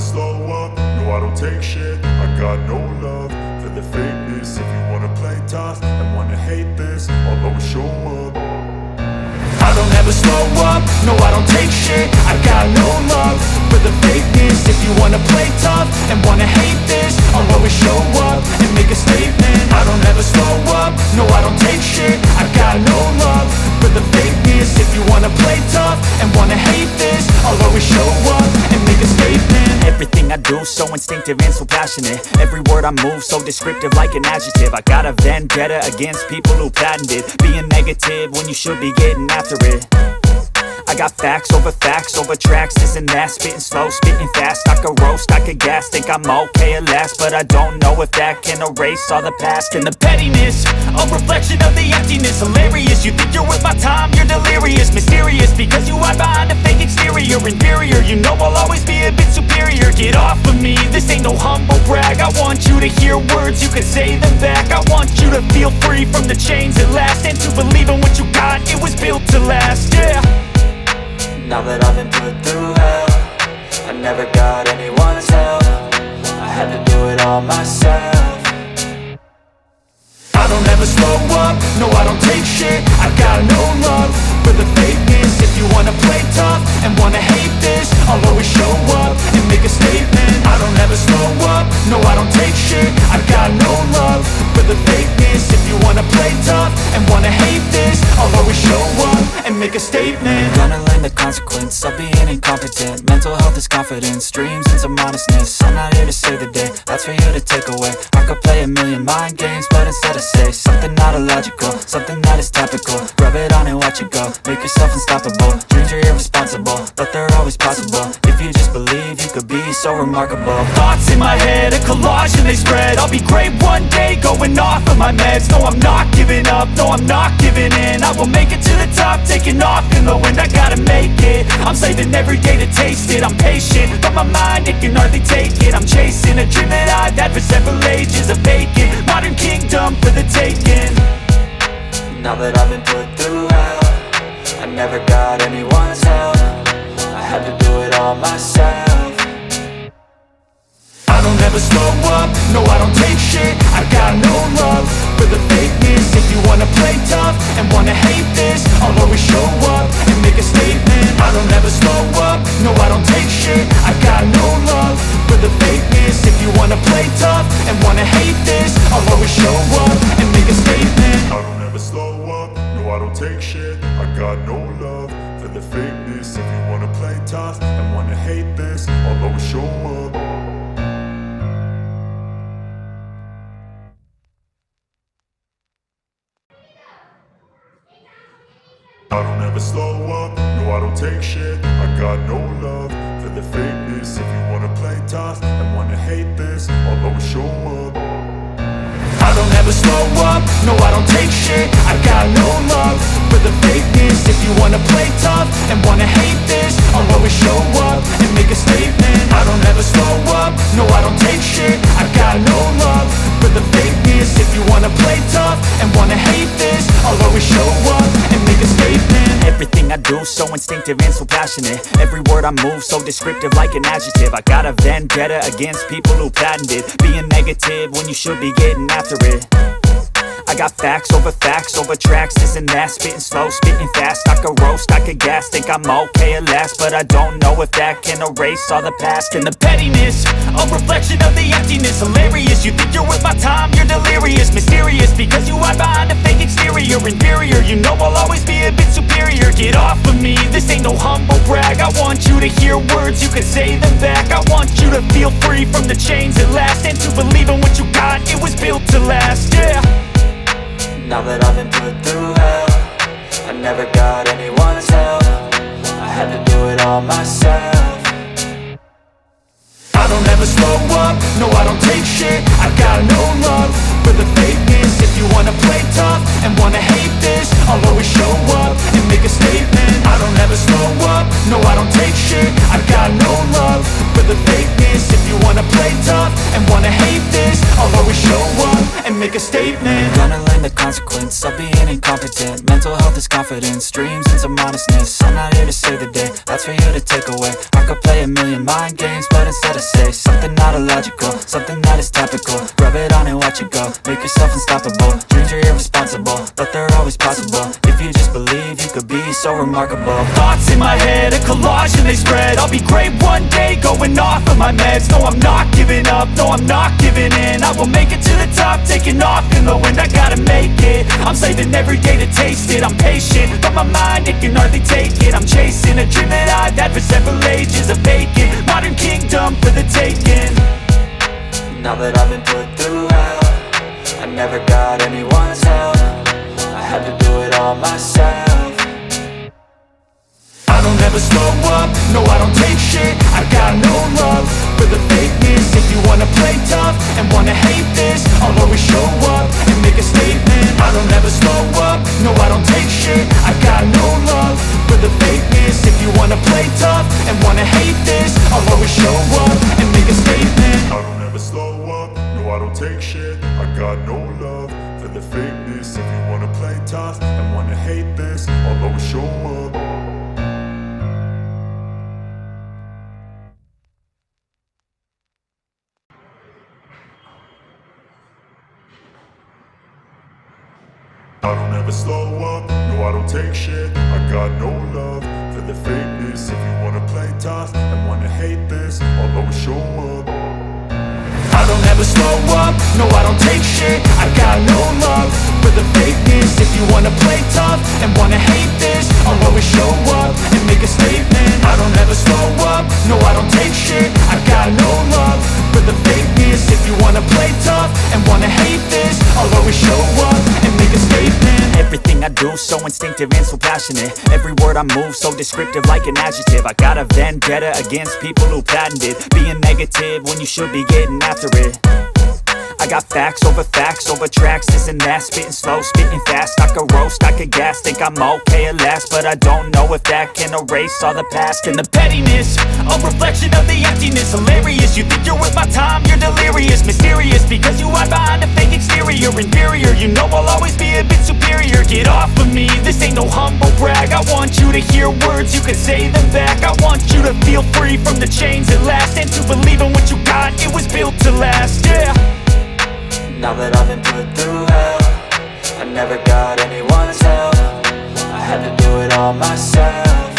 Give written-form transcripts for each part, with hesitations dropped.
slow up, no I don't take shit. I got no love for the fakeness. If you wanna play tough and wanna hate this, I'll always show up. I don't ever slow up, no I don't take shit. I got no love for the fakeness. If you wanna play tough and wanna hate this, I'll always show up and make a statement. I don't ever slow up, no I don't take shit. I got no love for the fakeness. If you wanna play tough and wanna hate this, I'll always show up and make a statement. Everything I do so instinctive and so passionate. Every word I move so descriptive like an adjective. I got a vendetta against people who patented being negative when you should be getting after it. I got facts over tracks, this and that. Spitting slow, spitting fast. I could roast, I could gas. Think I'm okay at last, but I don't know if that can erase all the past. And the pettiness, a reflection of the emptiness. Hilarious, you think you're worth my time, you're delirious. Mysterious, because you hide behind a fake exterior. Inferior, you know I'll always be a bit superior. Get off of me, this ain't no humble brag. I want you to hear words, you can say them back. I want you to feel free from the chains at last, and to believe in what you got, it was built to last, yeah. Now that I've been put through hell, I never got anyone's help. I had to do it all myself. I don't ever slow up, no I don't take shit. I got no love for the fakeness. If you wanna play tough and wanna hate this, I'll always show up and make a statement. I don't ever slow up, no I don't take shit. I got no love for the fakeness. If you wanna play tough and wanna hate this, I'll always show up and make a statement. Gonna learn the consequence of being incompetent. Mental health is confidence, dreams and some honestness. I'm not here to save the day, that's for you to take away. I could play a million mind games, but instead I say something not illogical, something that is topical. Rub it on and watch it go, make yourself unstoppable. Dreams are irresponsible, but they're always possible. If you just believe, you could be so remarkable. Thoughts in my head, a collage and they spread. I'll be great one day, going off of my meds. No, I'm not giving up, no, I'm not giving in. I will make it to the top, taking off in the wind. I gotta make it, I'm saving every day to taste it. I'm patient, but my mind, it can hardly take it. I'm chasing a dream that I've had for several ages. A vacant, modern kingdom for the taking. Now that I've been put through hell, I never got anyone's help. I had to do it all myself. I don't ever slow up, no I don't take shit. I got no love for the fakeness. If you wanna play tough and wanna hate this, I'll always show up and make a statement. I don't ever slow up, no I don't take shit. I got no love for the fakeness. If you wanna play tough and wanna hate this, I'll always show up and make a statement. I don't ever slow up, no I don't take shit. I got no love for the fakeness. If you wanna play tough and wanna hate this, I'll always show up. I don't ever slow up, no I don't take shit. I got no love for the fakeness. If you wanna play tough and wanna hate this, I'll always show up. I don't ever slow up, no I don't take shit. I got no love for the fakeness. If you wanna play tough and wanna hate this, I'll always show up and make a statement. I don't ever slow up, no I don't take shit. I got no love for the fakeness. If you wanna play tough and wanna hate this, I'll always show up and make a statement. Everything I do so instinctive and so passionate. Every word I move so descriptive like an adjective. I got a vendetta against people who patented being negative when you should be getting after it. I got facts over tracks, this and that. Spitting slow, spitting fast. I could roast, I could gas. Think I'm okay at last, but I don't know if that can erase all the past. And the pettiness, a reflection of the emptiness. Hilarious, you think you're worth my time, you're delirious. Mysterious, because you hide behind a fake exterior. Inferior, you know I'll always be a bit superior. Get off of me, this ain't no humble brag. I want you to hear words, you can say them back. I want you to feel free from the chains at last, and to believe in what you got, it was built to last, yeah. Now that I've been put through hell, I never got anyone's help. I had to do it all myself. I don't ever slow up, no I don't take shit. I got no love for the fakeness. If you wanna play tough and wanna hate this, I'll always show up and make a statement. I don't ever slow up, no I don't take shit. I got no love for the fakeness. If you you wanna play tough and wanna hate this, I'll always show up and make a statement. Gonna learn the consequence of being incompetent. Mental health is confidence, dreams and some honestness. I'm not here to save the day, that's for you to take away. I could play a million mind games, but instead I say something not illogical, something that is topical. Rub it on and watch it go, make yourself unstoppable. Dreams are irresponsible, but they're always possible. If you just believe, you could be so remarkable. Thoughts in my head, a collage and they spread. I'll be great one day, going off of my meds. No, I'm not giving up, no, I'm not giving in. I will make it to the top, taking off in the wind. I gotta make it, I'm saving every day to taste it. I'm patient, but my mind, it can hardly take it. I'm chasing a dream that I've had for several ages. A vacant, modern kingdom for the taking. Now that I've been put through hell, I never got anyone's help. I had to do it all myself. I don't ever slow up, no I don't take shit. I got no love for the fakeness. If you wanna play tough and wanna hate this, I'll always show up and make a statement. I don't ever slow up, no I don't take shit. I got no love for the fakeness. If you wanna play tough and wanna hate this, I'll always show up and make a statement. I don't ever slow up, no I don't take shit. I got no love for the fakeness. If you wanna play tough and wanna hate this, I'll always show up. I don't ever slow up, no I don't take shit. I got no love for the fakeness. If you wanna play tough and wanna hate this, I'll always show up. I don't ever slow up, no I don't take shit. I got no love for the fakeness. If you wanna play tough and wanna hate this, I'll always show up and make a statement. I don't ever slow up, no I don't take shit. I got no love for the fakeness. If you wanna play tough and wanna hate this, I'll always show up and make a statement. Everything I do so instinctive and so passionate. Every word I move so descriptive like an adjective. I got a vendetta against people who patented being negative when you should be getting after it. I got facts over tracks, this and that. Spitting slow, spitting fast. I could roast, I could gas. Think I'm okay at last, but I don't know if that can erase all the past. And the pettiness, a reflection of the emptiness. Hilarious, you think you're worth my time, you're delirious. Mysterious, because you hide behind a fake exterior. Inferior, you know I'll always be a bit superior. Get off of me, this ain't no humble brag. I want you to hear words, you can say them back. I want you to feel free from the chains at last, and to believe in what you got, it was built to last, yeah. Now that I've been put through hell, I never got anyone's help. I had to do it all myself.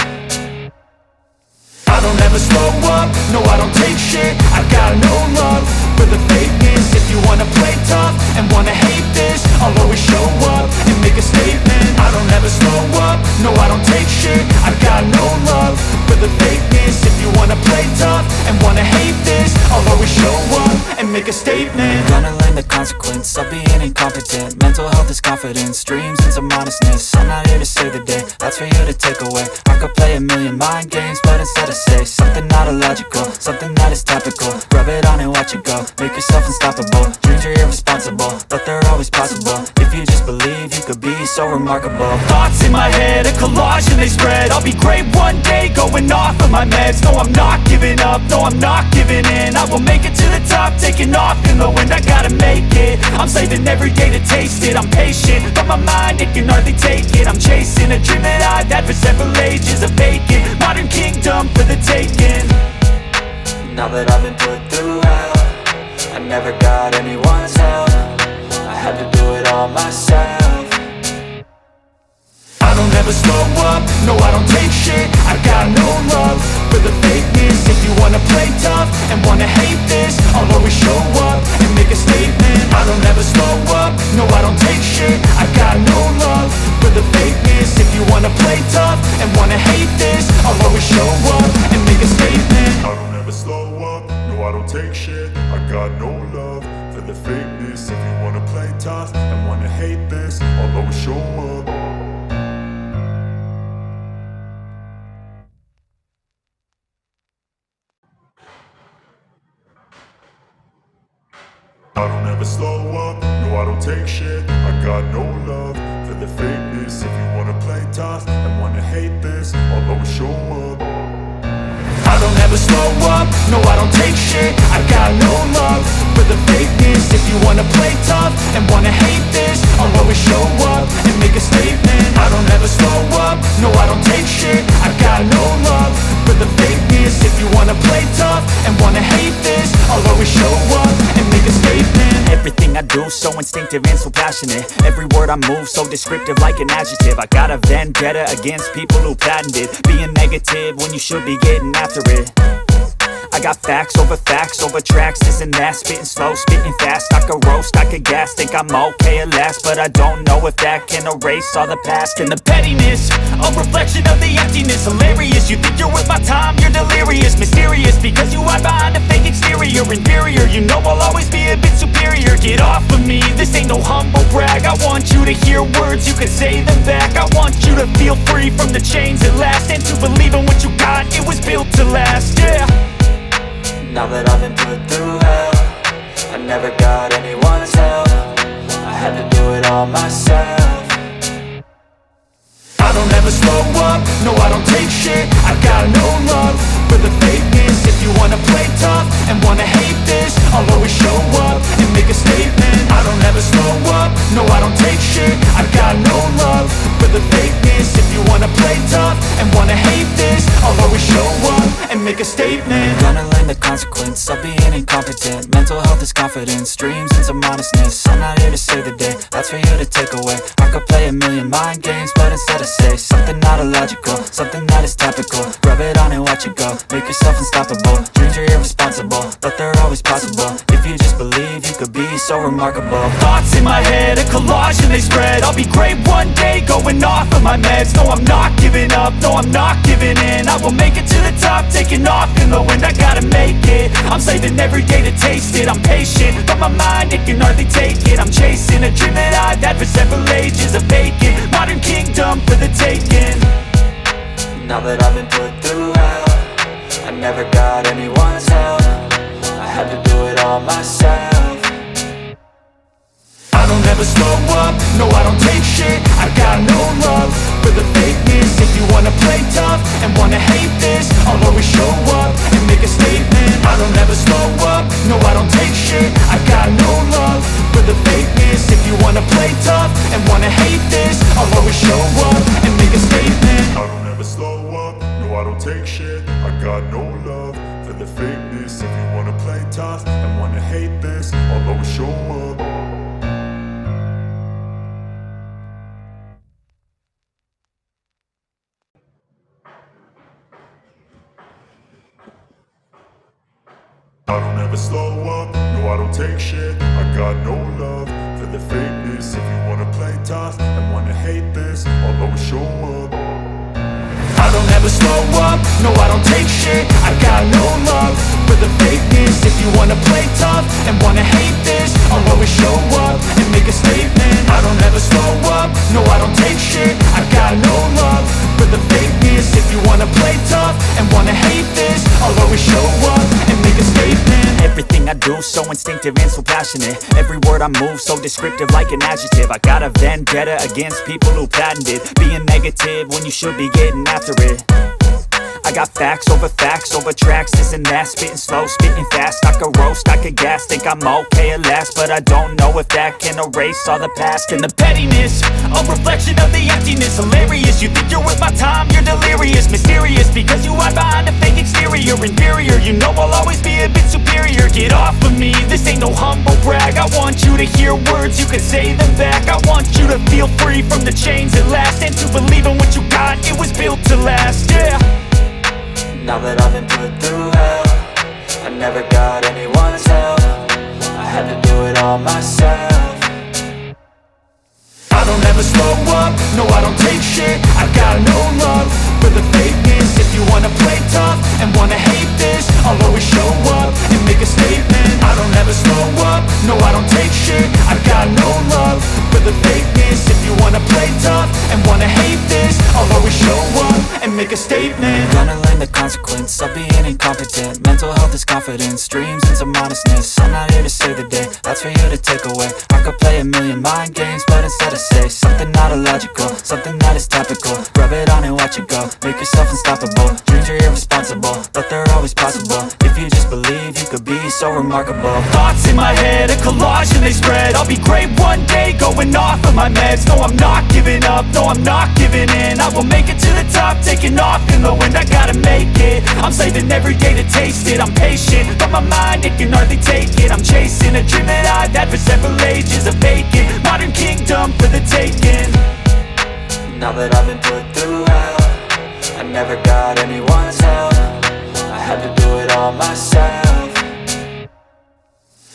I don't ever slow up, no I don't take shit. I got no love for the fakeness. If you wanna play tough and wanna hate this, I'll always show up and make a statement. I don't ever slow up, no I don't take shit. I got no love for the fakeness. If you wanna play tough and wanna hate this, I'll always show up and make a statement. Gonna learn the consequence of being incompetent. Mental health is confidence, dreams and some honestness. I'm not here to save the day, that's for you to take away. I could play a million mind games, but instead I say something not illogical, something that is topical. Rub it on and watch it go, make yourself unstoppable. Dreams are irresponsible, but they're always possible. If you just believe, you could be so remarkable. Thoughts in my head, a collage and they spread. I'll be great one day, going off of my meds. No, I'm not giving up, no, I'm not giving in. I will make it to the top, taking off in the wind. I gotta make it, I'm saving every day to taste it. I'm patient, but my mind, it can hardly take it. I'm chasing a dream that I've had for several ages. A vacant, modern kingdom for the taking. Now that I've been put through hell, I never got anyone's help. I had to do it all myself. I don't ever slow up, no I don't take shit. I got no love for the fakeness. If you wanna play tough and wanna hate this, I'll always show up and make a statement. I don't ever slow up, no I don't take shit. I got no love for the fakeness. If you wanna play tough and wanna hate this, I'll always show up and make a statement. I don't ever slow up, no I don't take shit. I got no love for the fakeness. If you wanna play tough and wanna hate this, I'll always show up. I don't ever slow up, no I don't take shit. I got no love for the fakeness. If you wanna play tough and wanna hate this, I'll always show up. I don't ever never slow up, no I don't take shit. I got no love for the fakeness. If you wanna play tough and wanna hate this, I'll always show up and make a statement. I don't ever slow up, no I don't take shit. I got no love for the fakeness. If you wanna play tough and wanna hate this, I'll always show up and make a statement. Everything I do so instinctive and so passionate. Every word I move so descriptive like an adjective. I got a vendetta against people who patented being negative when you should be getting after it. I got facts over tracks, this and that. Spitting slow, spitting fast. I could roast, I could gas. Think I'm okay at last, but I don't know if that can erase all the past. And the pettiness, a reflection of the emptiness. Hilarious, you think you're worth my time, you're delirious. Mysterious, because you hide behind a fake exterior. Inferior, you know I'll always be a bit superior. Get off of me, this ain't no humble brag. I want you to hear words, you can say them back. I want you to feel free from the chains at last, and to believe in what you got, it was built to last, yeah. Now that I've been put through hell, I never got anyone's help. I had to do it all myself. I don't ever slow up, no I don't take shit. I got no love for the fakeness. If you wanna play tough and wanna hate this, I'll always show up and make a statement. I don't ever slow up, no I don't take shit. I got no love for the fakeness. If you wanna play tough and wanna hate this, I'll always show up and make a statement. Gonna learn the consequence of being incompetent. Mental health is confidence, dreams and some honestness. I'm not here to save the day, that's for you to take away. I could play a million mind games, but instead I say something not illogical, something that is topical. Rub it on and watch it go, make yourself unstoppable. Dreams are irresponsible, but they're always possible. If you just believe, you could be so remarkable. Thoughts in my head, a collage and they spread. I'll be great one day, going off of my meds. No I'm not giving up, no I'm not giving in. I will make it to the top, taking off in the wind. I gotta make it, I'm saving every day to taste it. I'm patient, but my mind, it can hardly take it. I'm chasing a dream that I've had for several ages. A vacant, modern kingdom for the taking. Now that I've been put through hell, I never got anyone's help. I had to do it all myself. I don't ever slow up, no I don't take shit. I got no love for the fakeness. If you wanna play tough and wanna hate this, I'll always show up and make a statement. I don't ever slow up, no I don't take shit. I got no love for the fakeness. If you wanna play tough and wanna hate this, I'll always show up and make a statement. I don't ever slow up, no I don't take shit. I got no love for the fakeness. If you wanna play tough and wanna hate this, I'll always show up. I don't ever slow up, no I don't take shit. I got no love for the fakeness. If you wanna play tough and wanna hate this, I'll always show up. I don't ever slow up, no I don't take shit. I got no love for the fakeness. If you wanna play tough and wanna hate this, I'll always show up and make a statement. I don't ever slow up, no I don't take shit. I got no love for the fakeness. If you wanna play tough and wanna hate this, I'll always show up and make a statement. Everything I do so instinctive and so passionate. Every word I move so descriptive like an adjective. I got a vendetta against people who patented being negative when you should be getting after it. I got facts over tracks, this and that. Spitting slow, spitting fast. I could roast, I could gas. Think I'm okay at last, but I don't know if that can erase all the past. And the pettiness, a reflection of the emptiness. Hilarious, you think you're worth my time, you're delirious. Mysterious, because you hide behind a fake exterior. Inferior, you know I'll always be a bit superior. Get off of me, this ain't no humble brag. I want you to hear words, you can say them back. I want you to feel free from the chains at last, and to believe in what you got, it was built to last, yeah. Now that I've been put through hell, I never got anyone's help. I had to do it all myself. I don't ever slow up, no I don't take shit. I got no love for the fakeness. If you wanna play tough and wanna hate this, I'll always show up and make a statement. I don't ever slow up, no I don't take shit. I got no love for the fakeness. If you wanna play tough and wanna hate this, I'll always show up and make a statement. Gonna learn the consequence of being incompetent. incompetent. Mental health is confidence, dreams and some honestness. I'm not here to save the day, that's for you to take away. I could play a million mind games, but instead I say something not illogical, something that is topical. Rub it on and watch it go, make yourself unstoppable. Dreams are irresponsible, but they're always possible. If you just believe, you could be so remarkable. Thoughts in my head, a collage and they spread. I'll be great one day, going off of my meds. No, I'm not giving up, no, I'm not giving in. I will make it to the top, taking off in the wind. I gotta make it, I'm saving every day to taste it. I'm patient, but my mind, it can hardly take it. I'm chasing a dream that I've had for several ages. A vacant, modern kingdom for the taking. Now that I've been put through hell, I never got anyone's help. I had to do it all myself.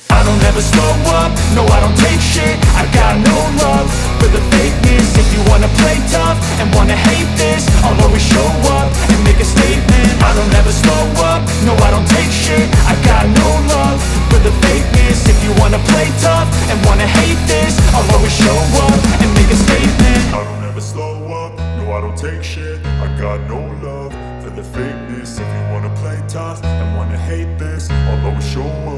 I don't ever slow up, no I don't take shit. I got no love for the fakeness. If you wanna play tough and wanna hate this, I'll always show up and make a statement. I don't ever slow up, no I don't take shit. I got no love for the fakeness. If you wanna play tough and wanna hate this, I'll always show up and make a statement. I don't ever slow up, no I don't take shit. I got no love for the fakeness. If you wanna play tough and wanna hate this, I'll always show up